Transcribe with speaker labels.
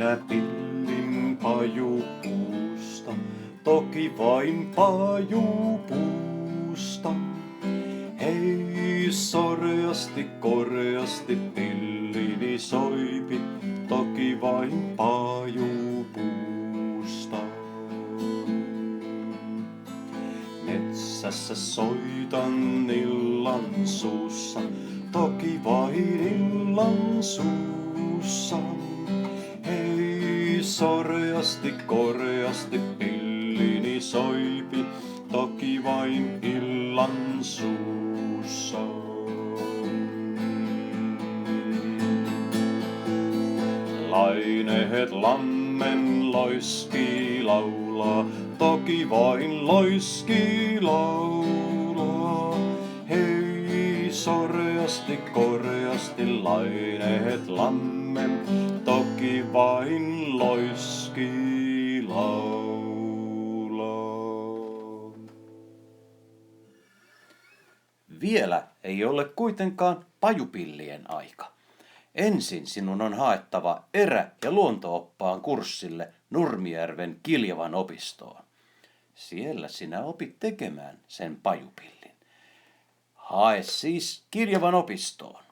Speaker 1: minä pillin pajupuusta, toki vain pajupuusta. Hei, soreasti, koreasti pillini soipi, toki vain pajupuusta. Metsässä soitan illan suussa, toki vain illan suussa. Hei, soreasti, koreasti pillini soipi, toki vain illan suussa. Laineet lammen loiskii laulaa, toki vain loiskii laulaa. Hei, soreasti, koreasti laineet lammen, toki vain loiskii laulaa.
Speaker 2: Vielä ei ole kuitenkaan pajupillien aika. Ensin sinun on haettava erä- ja luontooppaan kurssille Nurmijärven Kiljavan opistoon. Siellä sinä opit tekemään sen pajupillin. Hae siis Kiljavan opistoon.